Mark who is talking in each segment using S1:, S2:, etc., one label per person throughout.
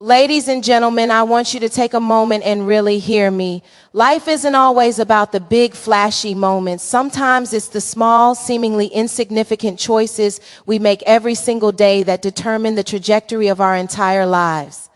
S1: Ladies and gentlemen, I want you to take a moment and really hear me. Life isn't always about the big, flashy moments. Sometimes it's the small, seemingly insignificant choices we make every single day that determine the trajectory of our entire lives.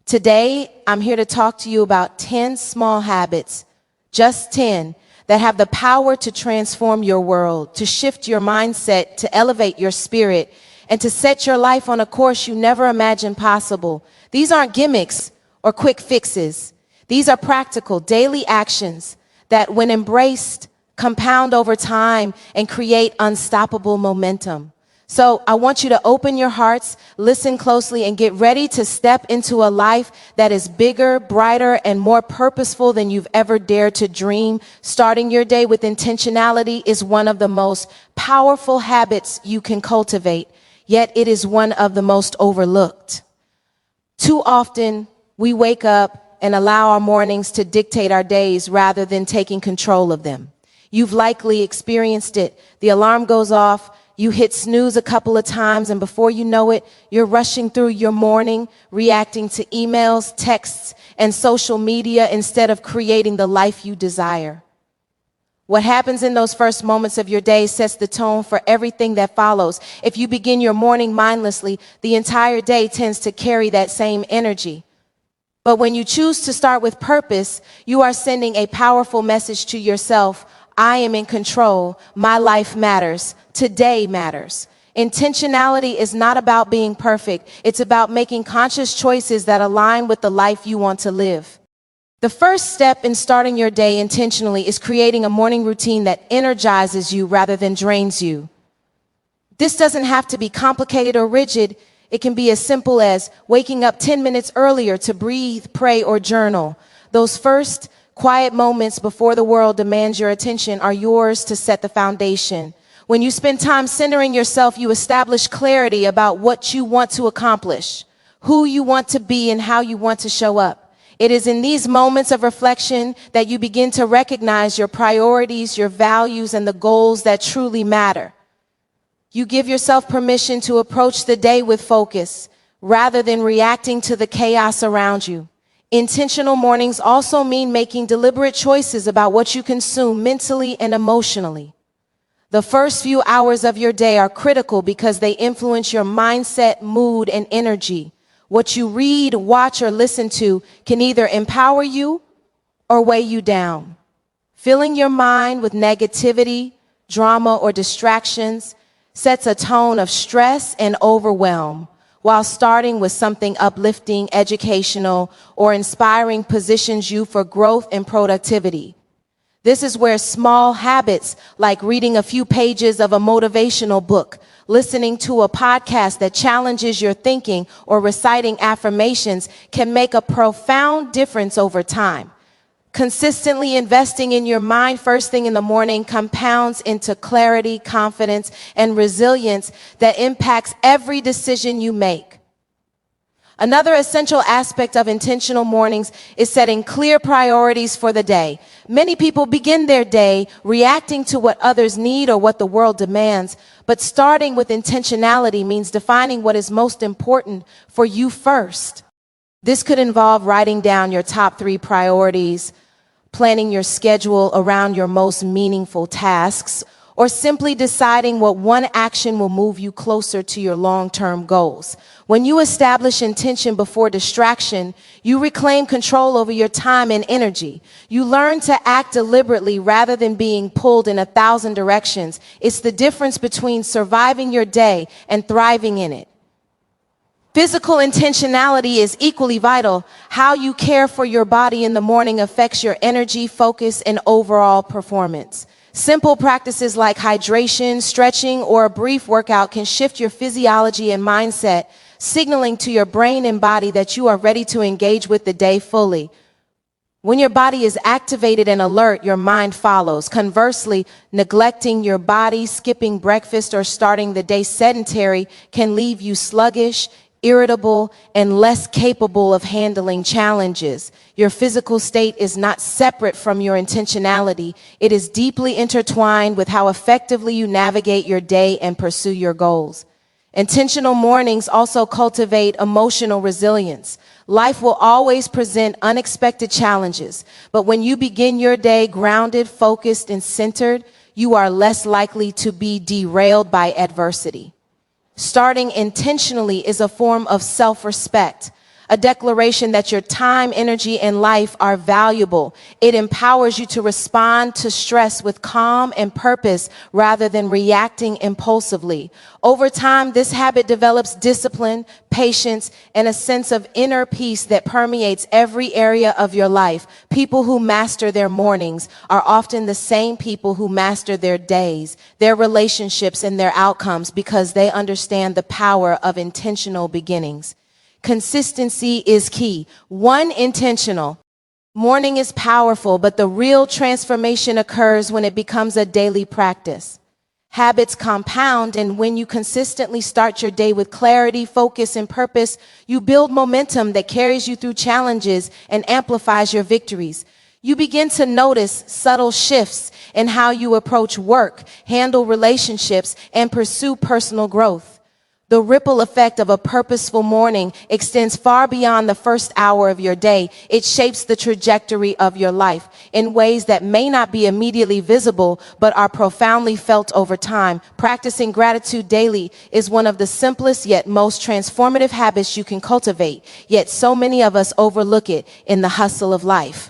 S1: Today, I'm here to talk to you about 10 small habits, just 10, that have the power to transform your world, to shift your mindset, to elevate your spirit, and to set your life on a course you never imagined possible. These aren't gimmicks or quick fixes. These are practical, daily actions that, when embraced, compound over time and create unstoppable momentum. So I want you to open your hearts, listen closely, and get ready to step into a life that is bigger, brighter, and more purposeful than you've ever dared to dream. Starting your day with intentionality is one of the most powerful habits you can cultivate, yet it is one of the most overlooked. Too often, we wake up and allow our mornings to dictate our days rather than taking control of them. You've likely experienced it. The alarm goes off, you hit snooze a couple of times, and before you know it, you're rushing through your morning, reacting to emails, texts, and social media instead of creating the life you desire. What happens in those first moments of your day sets the tone for everything that follows. If you begin your morning mindlessly, the entire day tends to carry that same energy. But when you choose to start with purpose, you are sending a powerful message to yourself. I am in control. My life matters. Today matters. Intentionality is not about being perfect. It's about making conscious choices that align with the life you want to live. The first step in starting your day intentionally is creating a morning routine that energizes you rather than drains you. This doesn't have to be complicated or rigid. It can be as simple as waking up 10 minutes earlier to breathe, pray, or journal. Those first quiet moments before the world demands your attention are yours to set the foundation. When you spend time centering yourself, you establish clarity about what you want to accomplish, who you want to be, and how you want to show up. It is in these moments of reflection that you begin to recognize your priorities, your values, and the goals that truly matter. You give yourself permission to approach the day with focus rather than reacting to the chaos around you. Intentional mornings also mean making deliberate choices about what you consume mentally and emotionally. The first few hours of your day are critical because they influence your mindset, mood, and energy. What you read, watch, or listen to can either empower you or weigh you down. Filling your mind with negativity, drama, or distractions sets a tone of stress and overwhelm, while starting with something uplifting, educational, or inspiring positions you for growth and productivity. This is where small habits like reading a few pages of a motivational book, listening to a podcast that challenges your thinking, or reciting affirmations can make a profound difference over time. Consistently investing in your mind first thing in the morning compounds into clarity, confidence, and resilience that impacts every decision you make. Another essential aspect of intentional mornings is setting clear priorities for the day. Many people begin their day reacting to what others need or what the world demands, but starting with intentionality means defining what is most important for you first. This could involve writing down your top 3 priorities, planning your schedule around your most meaningful tasks, or simply deciding what one action will move you closer to your long-term goals. When you establish intention before distraction, you reclaim control over your time and energy. You learn to act deliberately rather than being pulled in 1,000 directions. It's the difference between surviving your day and thriving in it. Physical intentionality is equally vital. How you care for your body in the morning affects your energy, focus, and overall performance. Simple practices like hydration, stretching, or a brief workout can shift your physiology and mindset, signaling to your brain and body that you are ready to engage with the day fully. When your body is activated and alert, your mind follows. Conversely, neglecting your body, skipping breakfast, or starting the day sedentary can leave you sluggish, irritable, and less capable of handling challenges. Your physical state is not separate from your intentionality. It is deeply intertwined with how effectively you navigate your day and pursue your goals. Intentional mornings also cultivate emotional resilience. Life will always present unexpected challenges, but when you begin your day grounded, focused, and centered, you are less likely to be derailed by adversity. Starting intentionally is a form of self-respect, a declaration that your time, energy, and life are valuable. It empowers you to respond to stress with calm and purpose rather than reacting impulsively. Over time, this habit develops discipline, patience, and a sense of inner peace that permeates every area of your life. People who master their mornings are often the same people who master their days, their relationships, and their outcomes because they understand the power of intentional beginnings. Consistency is key. One intentional morning is powerful, but the real transformation occurs when it becomes a daily practice. Habits compound, and when you consistently start your day with clarity, focus, and purpose, you build momentum that carries you through challenges and amplifies your victories. You begin to notice subtle shifts in how you approach work, handle relationships, and pursue personal growth. The ripple effect of a purposeful morning extends far beyond the first hour of your day. It shapes the trajectory of your life in ways that may not be immediately visible, but are profoundly felt over time. Practicing gratitude daily is one of the simplest yet most transformative habits you can cultivate, yet so many of us overlook it in the hustle of life.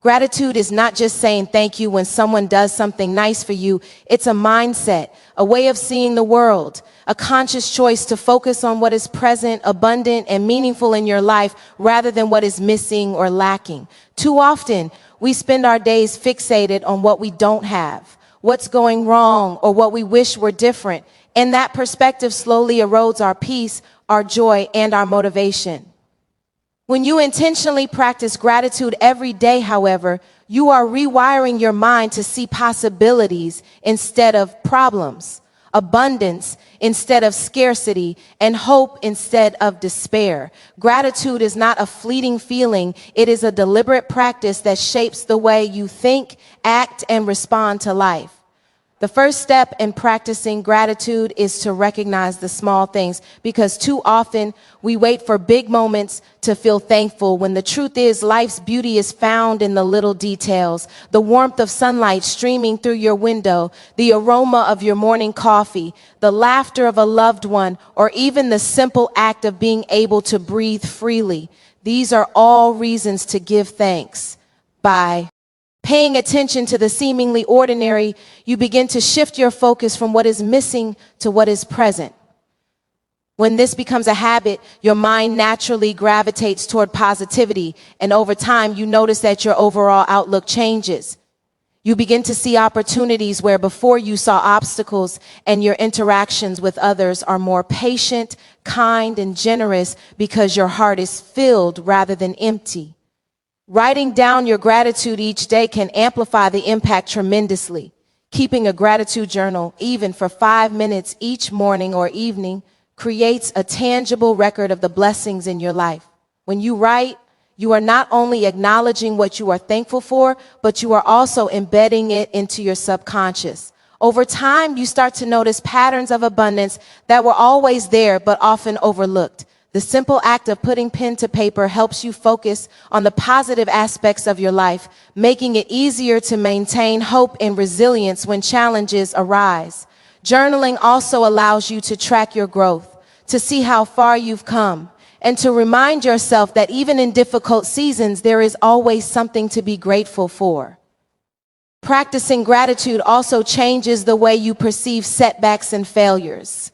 S1: Gratitude is not just saying thank you when someone does something nice for you. It's a mindset, a way of seeing the world, a conscious choice to focus on what is present, abundant, and meaningful in your life rather than what is missing or lacking. Too often, we spend our days fixated on what we don't have, what's going wrong, or what we wish were different. And that perspective slowly erodes our peace, our joy, and our motivation. When you intentionally practice gratitude every day, however, you are rewiring your mind to see possibilities instead of problems, abundance instead of scarcity, and hope instead of despair. Gratitude is not a fleeting feeling. It is a deliberate practice that shapes the way you think, act, and respond to life. The first step in practicing gratitude is to recognize the small things, because too often we wait for big moments to feel thankful when the truth is life's beauty is found in the little details. The warmth of sunlight streaming through your window, the aroma of your morning coffee, the laughter of a loved one, or even the simple act of being able to breathe freely. These are all reasons to give thanks. By paying attention to the seemingly ordinary, you begin to shift your focus from what is missing to what is present. When this becomes a habit, your mind naturally gravitates toward positivity, and over time, you notice that your overall outlook changes. You begin to see opportunities where before you saw obstacles, and your interactions with others are more patient, kind, and generous because your heart is filled rather than empty. Writing down your gratitude each day can amplify the impact tremendously. Keeping a gratitude journal, even for 5 minutes each morning or evening, creates a tangible record of the blessings in your life. When you write, you are not only acknowledging what you are thankful for, but you are also embedding it into your subconscious. Over time, you start to notice patterns of abundance that were always there, but often overlooked. The simple act of putting pen to paper helps you focus on the positive aspects of your life, making it easier to maintain hope and resilience when challenges arise. Journaling also allows you to track your growth, to see how far you've come, and to remind yourself that even in difficult seasons, there is always something to be grateful for. Practicing gratitude also changes the way you perceive setbacks and failures.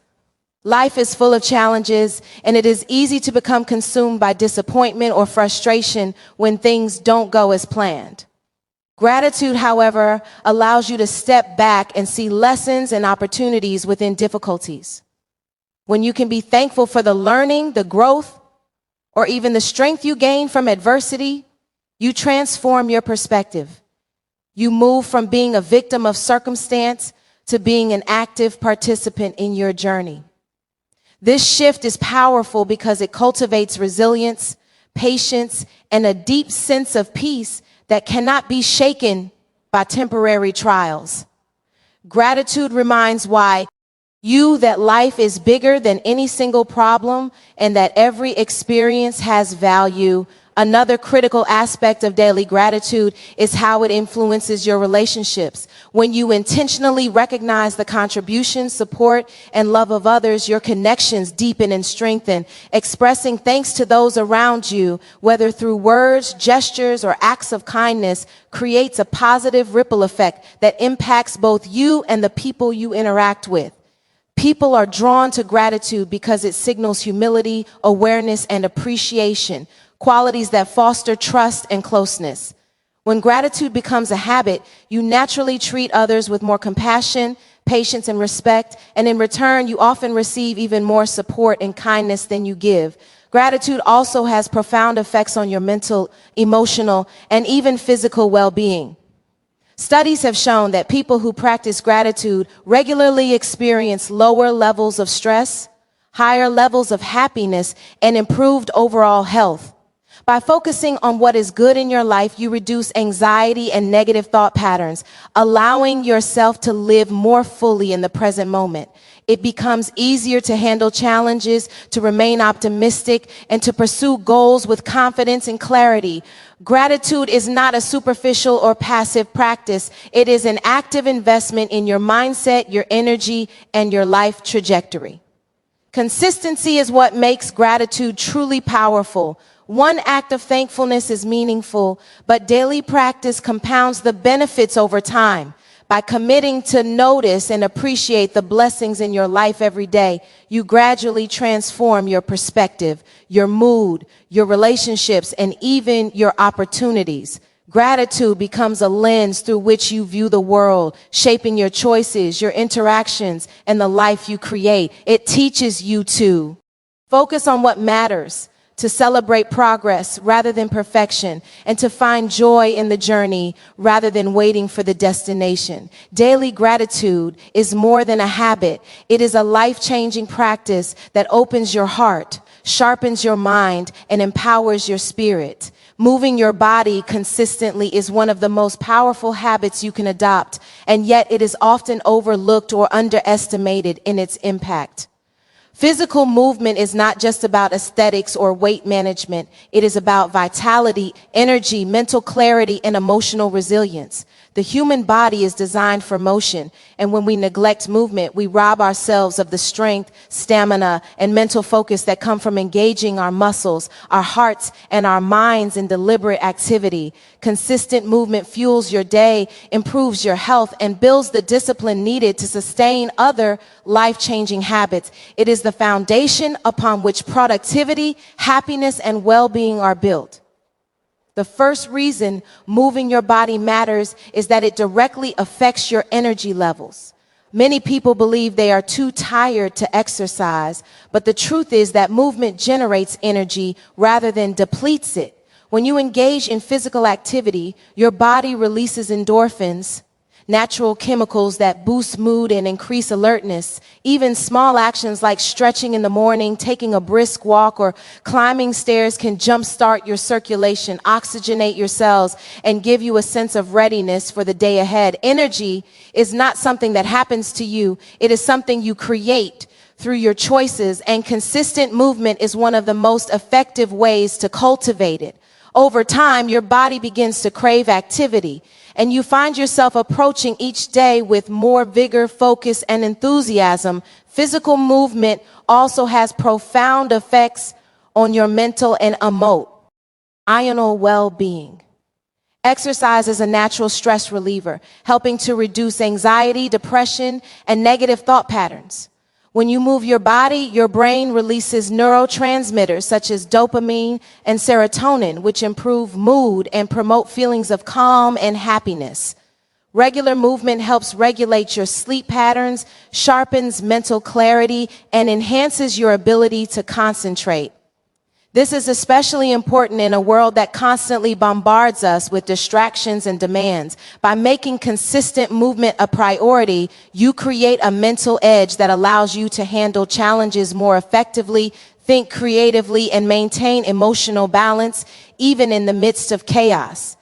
S1: Life is full of challenges, and it is easy to become consumed by disappointment or frustration when things don't go as planned. Gratitude, however, allows you to step back and see lessons and opportunities within difficulties. When you can be thankful for the learning, the growth, or even the strength you gain from adversity, you transform your perspective. You move from being a victim of circumstance to being an active participant in your journey. This shift is powerful because it cultivates resilience, patience, and a deep sense of peace that cannot be shaken by temporary trials. Gratitude reminds why You that life is bigger than any single problem and that every experience has value. Another critical aspect of daily gratitude is how it influences your relationships. When you intentionally recognize the contribution, support, and love of others, your connections deepen and strengthen. Expressing thanks to those around you, whether through words, gestures, or acts of kindness, creates a positive ripple effect that impacts both you and the people you interact with. People are drawn to gratitude because it signals humility, awareness, and appreciation, qualities that foster trust and closeness. When gratitude becomes a habit, you naturally treat others with more compassion, patience, and respect, and in return, you often receive even more support and kindness than you give. Gratitude also has profound effects on your mental, emotional, and even physical well-being. Studies have shown that people who practice gratitude regularly experience lower levels of stress, higher levels of happiness, and improved overall health. By focusing on what is good in your life, you reduce anxiety and negative thought patterns, allowing yourself to live more fully in the present moment. It becomes easier to handle challenges, to remain optimistic, and to pursue goals with confidence and clarity. Gratitude is not a superficial or passive practice. It is an active investment in your mindset, your energy, and your life trajectory. Consistency is what makes gratitude truly powerful. One act of thankfulness is meaningful, but daily practice compounds the benefits over time. By committing to notice and appreciate the blessings in your life every day, you gradually transform your perspective, your mood, your relationships, and even your opportunities. Gratitude becomes a lens through which you view the world, shaping your choices, your interactions, and the life you create. It teaches you to focus on what matters, to celebrate progress rather than perfection, and to find joy in the journey rather than waiting for the destination. Daily gratitude is more than a habit. It is a life-changing practice that opens your heart, sharpens your mind, and empowers your spirit. Moving your body consistently is one of the most powerful habits you can adopt, and yet it is often overlooked or underestimated in its impact. Physical movement is not just about aesthetics or weight management. It is about vitality, energy, mental clarity, and emotional resilience. The human body is designed for motion, and when we neglect movement, we rob ourselves of the strength, stamina, and mental focus that come from engaging our muscles, our hearts, and our minds in deliberate activity. Consistent movement fuels your day, improves your health, and builds the discipline needed to sustain other life-changing habits. It is the foundation upon which productivity, happiness, and well-being are built. The first reason moving your body matters is that it directly affects your energy levels. Many people believe they are too tired to exercise, but the truth is that movement generates energy rather than depletes it. When you engage in physical activity, your body releases endorphins, natural chemicals that boost mood and increase alertness. Even small actions like stretching in the morning, taking a brisk walk, or climbing stairs can jumpstart your circulation, oxygenate your cells, and give you a sense of readiness for the day ahead. Energy is not something that happens to you. It is something you create through your choices, and consistent movement is one of the most effective ways to cultivate it. Over time, your body begins to crave activity, and you find yourself approaching each day with more vigor, focus, and enthusiasm. Physical movement also has profound effects on your mental and emotional well-being. Exercise is a natural stress reliever, helping to reduce anxiety, depression, and negative thought patterns. When you move your body, your brain releases neurotransmitters such as dopamine and serotonin, which improve mood and promote feelings of calm and happiness. Regular movement helps regulate your sleep patterns, sharpens mental clarity, and enhances your ability to concentrate. This is especially important in a world that constantly bombards us with distractions and demands. By making consistent movement a priority, you create a mental edge that allows you to handle challenges more effectively, think creatively, and maintain emotional balance, even in the midst of chaos.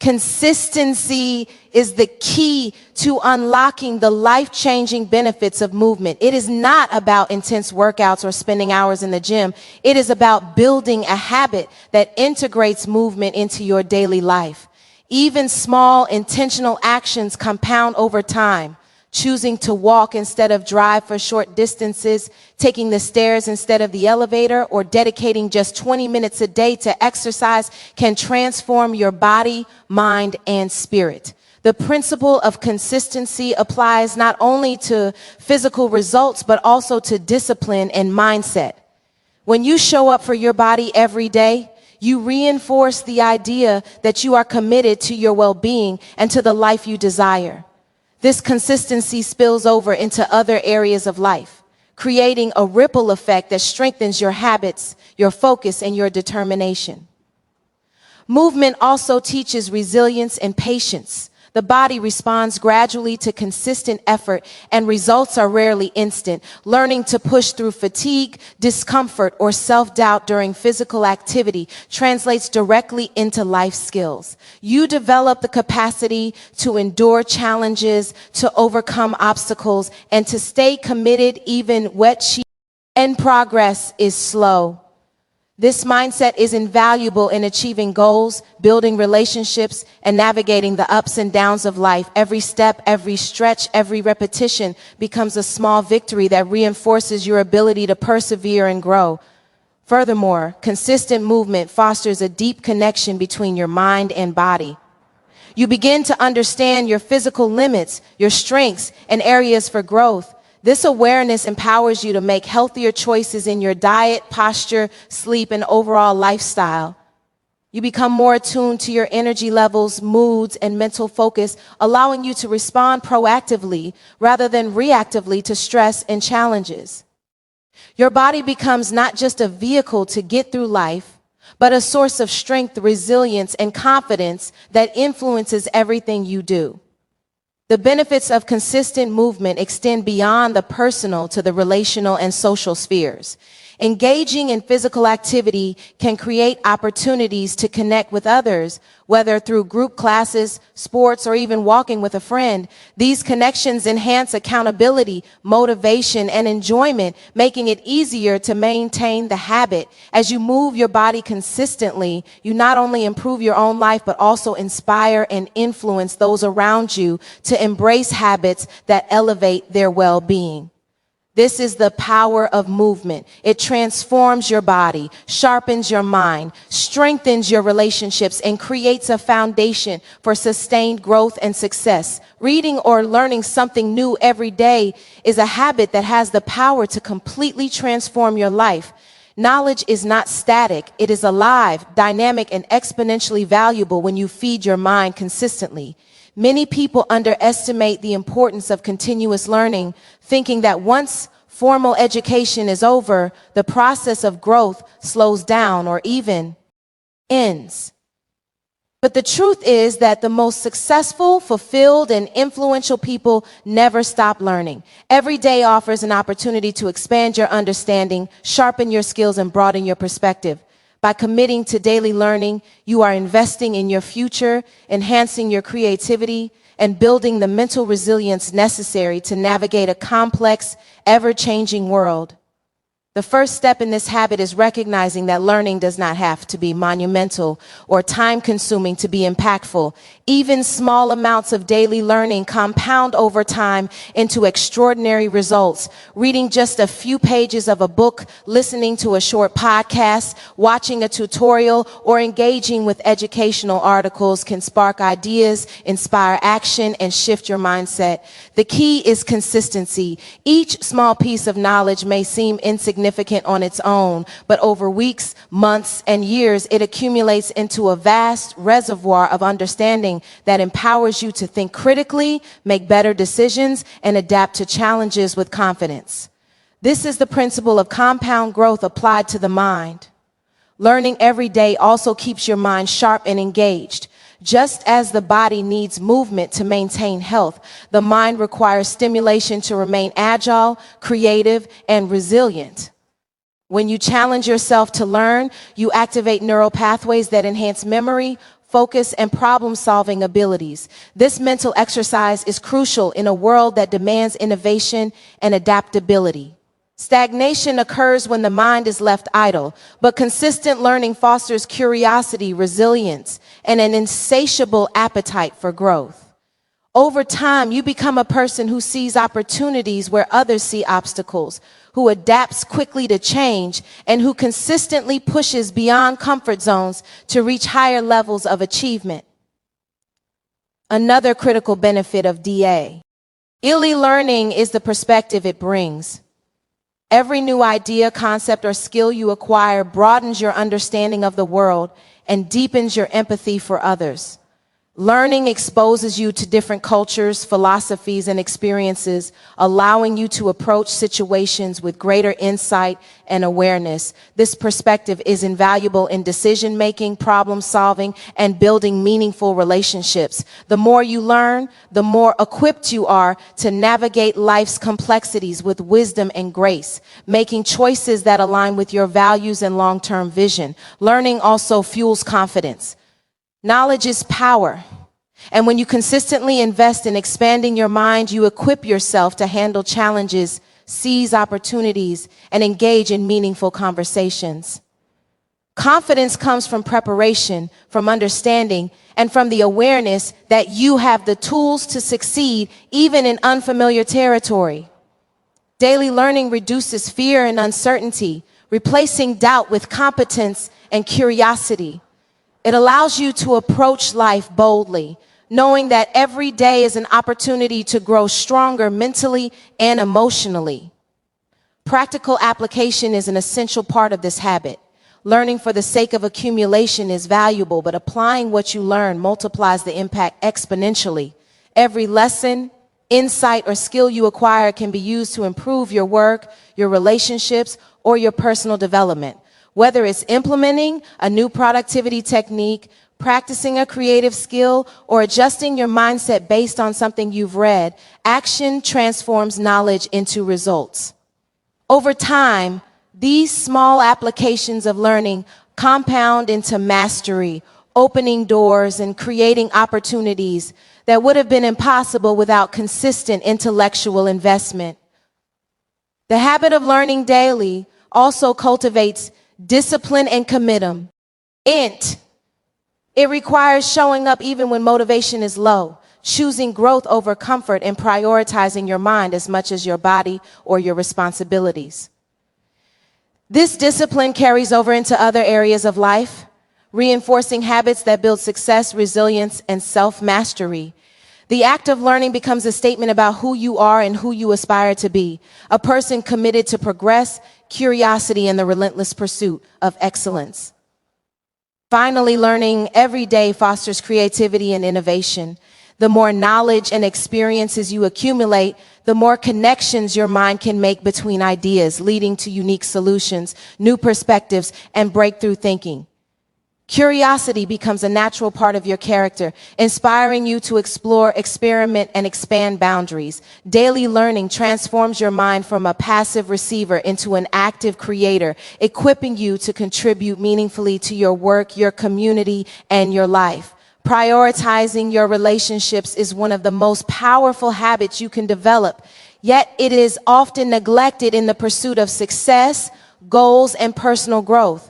S1: Consistency is the key to unlocking the life-changing benefits of movement. It is not about intense workouts or spending hours in the gym. It is about building a habit that integrates movement into your daily life. Even small, intentional actions compound over time. Choosing to walk instead of drive for short distances, taking the stairs instead of the elevator, or dedicating just 20 minutes a day to exercise can transform your body, mind, and spirit. The principle of consistency applies not only to physical results, but also to discipline and mindset. When you show up for your body every day, you reinforce the idea that you are committed to your well-being and to the life you desire. This consistency spills over into other areas of life, creating a ripple effect that strengthens your habits, your focus, and your determination. Movement also teaches resilience and patience. The body responds gradually to consistent effort, and results are rarely instant. Learning to push through fatigue, discomfort, or self-doubt during physical activity translates directly into life skills. You develop the capacity to endure challenges, to overcome obstacles, and to stay committed even when progress is slow. This mindset is invaluable in achieving goals, building relationships, and navigating the ups and downs of life. Every step, every stretch, every repetition becomes a small victory that reinforces your ability to persevere and grow. Furthermore, consistent movement fosters a deep connection between your mind and body. You begin to understand your physical limits, your strengths, and areas for growth. This awareness empowers you to make healthier choices in your diet, posture, sleep, and overall lifestyle. You become more attuned to your energy levels, moods, and mental focus, allowing you to respond proactively rather than reactively to stress and challenges. Your body becomes not just a vehicle to get through life, but a source of strength, resilience, and confidence that influences everything you do. The benefits of consistent movement extend beyond the personal to the relational and social spheres. Engaging in physical activity can create opportunities to connect with others, whether through group classes, sports, or even walking with a friend. These connections enhance accountability, motivation, and enjoyment, making it easier to maintain the habit. As you move your body consistently, you not only improve your own life, but also inspire and influence those around you to embrace habits that elevate their well-being. This is the power of movement. It transforms your body, sharpens your mind, strengthens your relationships, and creates a foundation for sustained growth and success. Reading or learning something new every day is a habit that has the power to completely transform your life. Knowledge is not static. It is alive, dynamic, and exponentially valuable when you feed your mind consistently. Many people underestimate the importance of continuous learning, thinking that once formal education is over, the process of growth slows down or even ends. But the truth is that the most successful, fulfilled, and influential people never stop learning. Every day offers an opportunity to expand your understanding, sharpen your skills, and broaden your perspective. By committing to daily learning, you are investing in your future, enhancing your creativity, and building the mental resilience necessary to navigate a complex, ever-changing world. The first step in this habit is recognizing that learning does not have to be monumental or time-consuming to be impactful. Even small amounts of daily learning compound over time into extraordinary results. Reading just a few pages of a book, listening to a short podcast, watching a tutorial, or engaging with educational articles can spark ideas, inspire action, and shift your mindset. The key is consistency. Each small piece of knowledge may seem insignificant on its own, but over weeks, months, and years, it accumulates into a vast reservoir of understanding that empowers you to think critically, make better decisions, and adapt to challenges with confidence. This is the principle of compound growth applied to the mind. Learning every day also keeps your mind sharp and engaged. Just as the body needs movement to maintain health, the mind requires stimulation to remain agile, creative, and resilient. When you challenge yourself to learn, you activate neural pathways that enhance memory, focus, and problem-solving abilities. This mental exercise is crucial in a world that demands innovation and adaptability. Stagnation occurs when the mind is left idle, but consistent learning fosters curiosity, resilience, and an insatiable appetite for growth. Over time, you become a person who sees opportunities where others see obstacles, who adapts quickly to change, and who consistently pushes beyond comfort zones to reach higher levels of achievement. Another critical benefit of DA. Daily learning is the perspective it brings. Every new idea, concept, or skill you acquire broadens your understanding of the world and deepens your empathy for others. Learning exposes you to different cultures, philosophies, and experiences, allowing you to approach situations with greater insight and awareness. This perspective is invaluable in decision-making, problem-solving, and building meaningful relationships. The more you learn, the more equipped you are to navigate life's complexities with wisdom and grace, making choices that align with your values and long-term vision. Learning also fuels confidence. Knowledge is power, and when you consistently invest in expanding your mind, you equip yourself to handle challenges, seize opportunities, and engage in meaningful conversations. Confidence comes from preparation, from understanding, and from the awareness that you have the tools to succeed even in unfamiliar territory. Daily learning reduces fear and uncertainty, replacing doubt with competence and curiosity. It allows you to approach life boldly, knowing that every day is an opportunity to grow stronger mentally and emotionally. Practical application is an essential part of this habit. Learning for the sake of accumulation is valuable, but applying what you learn multiplies the impact exponentially. Every lesson, insight, or skill you acquire can be used to improve your work, your relationships, or your personal development. Whether it's implementing a new productivity technique, practicing a creative skill, or adjusting your mindset based on something you've read, action transforms knowledge into results. Over time, these small applications of learning compound into mastery, opening doors and creating opportunities that would have been impossible without consistent intellectual investment. The habit of learning daily also cultivates discipline and commitment. It requires showing up even when motivation is low, choosing growth over comfort, and prioritizing your mind as much as your body or your responsibilities. This discipline carries over into other areas of life, reinforcing habits that build success, resilience, and self-mastery. The act of learning becomes a statement about who you are and who you aspire to be, a person committed to progress, curiosity, and the relentless pursuit of excellence. Finally, learning every day fosters creativity and innovation. The more knowledge and experiences you accumulate, the more connections your mind can make between ideas, leading to unique solutions, new perspectives, and breakthrough thinking. Curiosity becomes a natural part of your character, inspiring you to explore, experiment, and expand boundaries. Daily learning transforms your mind from a passive receiver into an active creator, equipping you to contribute meaningfully to your work, your community, and your life. Prioritizing your relationships is one of the most powerful habits you can develop, yet it is often neglected in the pursuit of success, goals, and personal growth.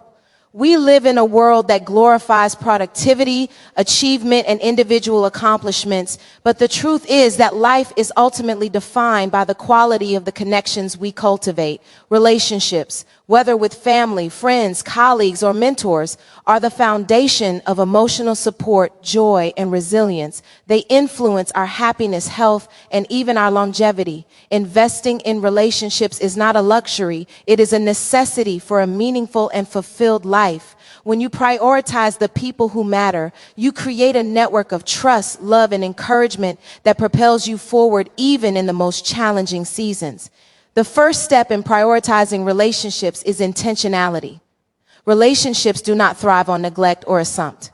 S1: We live in a world that glorifies productivity, achievement, and individual accomplishments, but the truth is that life is ultimately defined by the quality of the connections we cultivate. Relationships, whether with family, friends, colleagues, or mentors, are the foundation of emotional support, joy, and resilience. They influence our happiness, health, and even our longevity. Investing in relationships is not a luxury. It is a necessity for a meaningful and fulfilled life. When you prioritize the people who matter, you create a network of trust, love, and encouragement that propels you forward even in the most challenging seasons. The first step in prioritizing relationships is intentionality. Relationships do not thrive on neglect or assumption.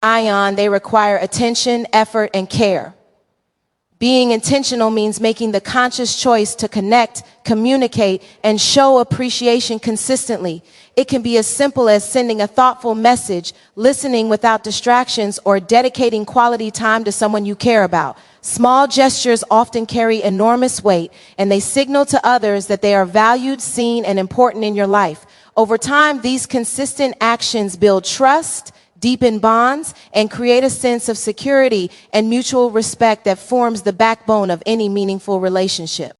S1: They require attention, effort, and care. Being intentional means making the conscious choice to connect, communicate, and show appreciation consistently. It can be as simple as sending a thoughtful message, listening without distractions, or dedicating quality time to someone you care about. Small gestures often carry enormous weight, and they signal to others that they are valued, seen, and important in your life. Over time, these consistent actions build trust, deepen bonds, and create a sense of security and mutual respect that forms the backbone of any meaningful relationship.